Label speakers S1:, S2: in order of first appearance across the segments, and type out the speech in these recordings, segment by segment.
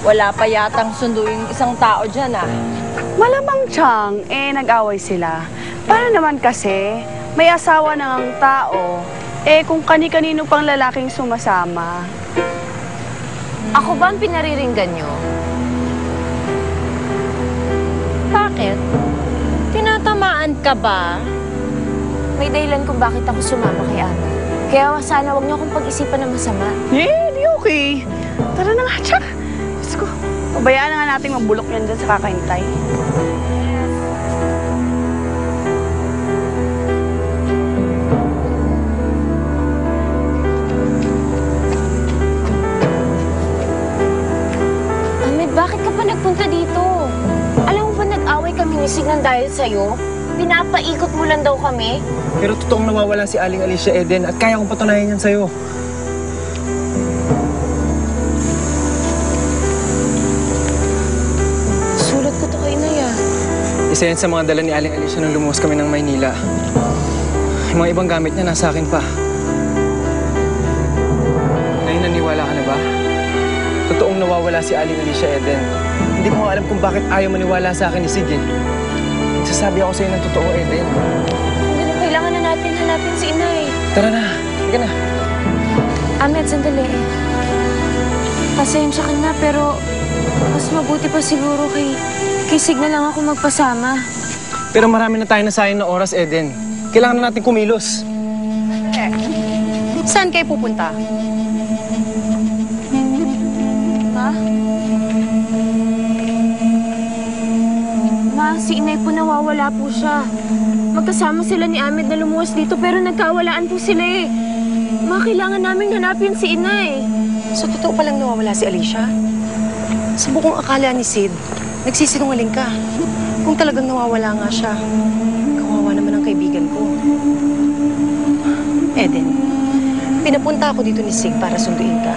S1: Wala pa yatang sundo yung isang tao dyan, ah.
S2: Malamang Chang, nag-away sila. Paano naman kasi, may asawa na ang tao, kung kani-kanino pang lalaking sumasama.
S3: Ako ba ang pinariringgan nyo?
S1: Bakit? Tinatamaan ka ba?
S3: May dahilan kung bakit ako sumama kay Ana. Kaya sana wag niyo akong pag-isipan na masama.
S2: Di okay. Tara na nga, Chang. Diyos ko, pabayaan na nga natin mabulok yan dyan sa kakahintay.
S3: Bakit ka pa nagpunta dito? Alam mo ba nag-away kami ni Sig nang dahil sa'yo? Pinapaikot mo lang daw kami?
S4: Pero totoong nawawala si Aling Alicia Eden at kaya kong patunayan yan sa'yo.
S3: Sulat ko to kay Inay, ah.
S4: Isa yan sa mga dala ni Aling Alicia nung lumuwas kami ng Maynila. Yung mga ibang gamit niya nasa akin pa. Ngayon naniwala ka na ba? Totoong nawawala si Aling Alicia Eden. Hindi ko nga alam kung bakit ayaw maniwala sa akin ni Sig eh. Nagsasabi ako sa'yo ng totoo, Eden.
S3: Hindi na kailangan na natin hanapin si Inay.
S4: Tara na, halika na.
S3: Ahmed, sandali. Pasensya ka na, pero mas mabuti pa siguro kay Sig na lang ako magpasama.
S4: Pero marami na tayo nasayang na oras, Eden. Kailangan na natin kumilos.
S2: Saan kayo pupunta?
S3: Ma, si Inay po nawawala po siya. Magkasama sila ni Ahmed na lumuwas dito pero nagkawalaan po sila eh. Ma, kailangan naming hanapin si Inay.
S5: So, totoo palang nawawala si Alicia? Sa bukong akala ni Sid, nagsisinungaling ka. Kung talagang nawawala nga siya, kawawa naman ang kaibigan ko. Eden, pinapunta ako dito ni Sig para sunduin ka.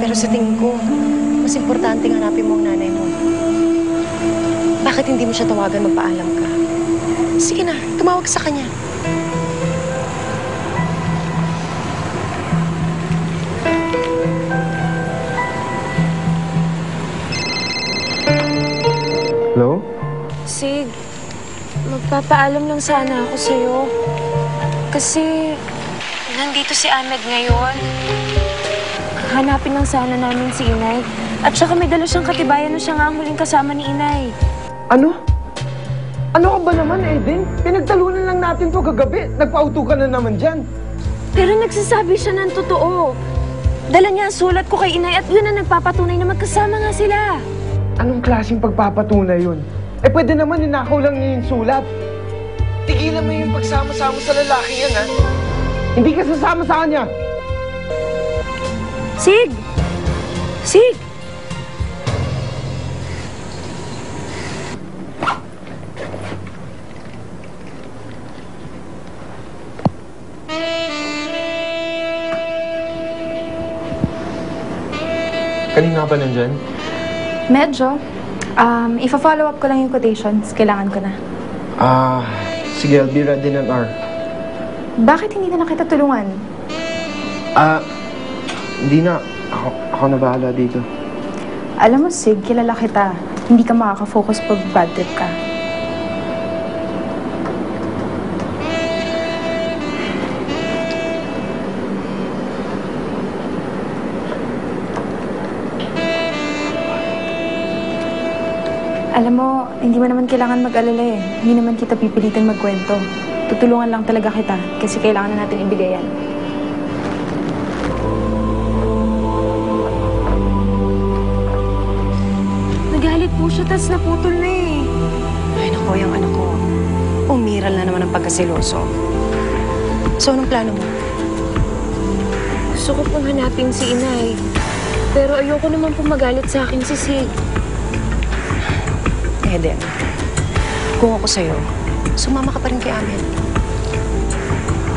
S5: Pero sa tingin ko, mas importante hanapin mo ang nanay mo. Bakit hindi mo siya tawagan magpaalam ka? Sige na, tumawag sa kanya.
S4: Hello?
S3: Sig, magpapaalam lang sana ako sa'yo. Kasi nandito si Ahmed ngayon. Hanapin lang sana namin si Inay. At saka may dala siyang katibayan na siya nga ang huling kasama ni Inay.
S4: Ano? Ano ka ba naman, Eden? Pinagtalunan lang natin to kagabi. Nagpa-auto ka na naman dyan.
S3: Pero nagsasabi siya ng totoo. Dala niya ang sulat ko kay Inay at yun ang nagpapatunay na magkasama nga sila.
S4: Anong klaseng pagpapatunay yun? Pwede naman ninakaw lang niya yung sulat. Tigilan mo yung pagsama-sama sa lalaki yan, ha? Hindi ka sasama sa kanya.
S3: Sig! Sig!
S4: Kanina pa nandyan?
S6: Medyo. Ifa-follow up ko lang yung quotations. Kailangan ko na.
S4: Sige, I'll be ready in an hour.
S6: Bakit hindi na kita tulungan?
S4: Hindi na. Ako na bahala dito.
S6: Alam mo, Sig, kilala kita. Hindi ka makaka-focus pag bad trip ka. Alam mo, hindi mo naman kailangan mag-alala eh. Hindi naman kita pipilitin magkwento. Tutulungan lang talaga kita kasi kailangan na natin ibigay yan.
S3: Nagalit po siya, tas naputol na eh.
S5: Ay, naku, yung anak ko. Umiral na naman ang pagkasiloso. So, anong plano mo?
S3: Gusto ko pong hanapin si Inay. Pero ayoko naman po magalit sa akin si Sig.
S5: Eden, kung ako sa'yo, sumama ka pa rin kay Ahmed.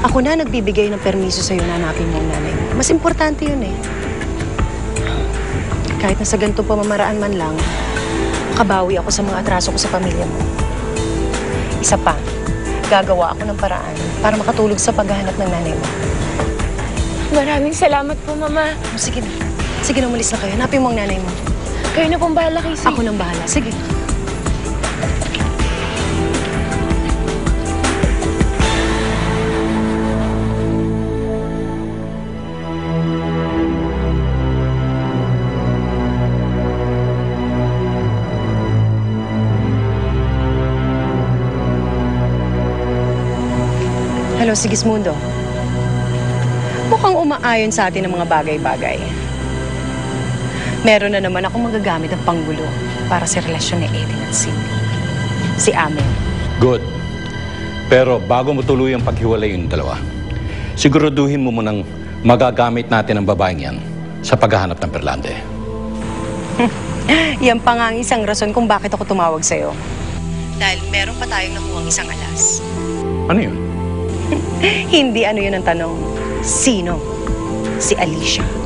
S5: Ako na nagbibigay ng permiso sa'yo na hanapin mo ang nanay mo. Mas importante yun eh. Kahit na sa ganitong pamamaraan man lang, makabawi ako sa mga atraso ko sa pamilya mo. Isa pa, gagawa ako ng paraan para makatulog sa paghahanap ng nanay mo.
S3: Maraming salamat po, Mama.
S5: Sige na. Sige na, umalis na kayo. Hanapin mo ang nanay mo.
S3: Kayo na pong bahala kay Sig.
S5: Ako nang bahala. Sige. Hello, Sigismundo. Mukhang umaayon sa atin ang mga bagay-bagay. Meron na naman akong magagamit ng panggulo para sa relasyon ni Eden at Cindy. Si Amel.
S7: Good. Pero bago mo tuloy ang paghiwalay yung dalawa, siguraduhin mo munang magagamit natin ang babaeng yan sa paghahanap ng perlante.
S5: Yan pa nga ang isang rason kung bakit ako tumawag sa'yo. Dahil meron pa tayong nakuhang isang alas.
S7: Ano yun?
S5: Hindi ano yun ang tanong. Sino? Si Alicia.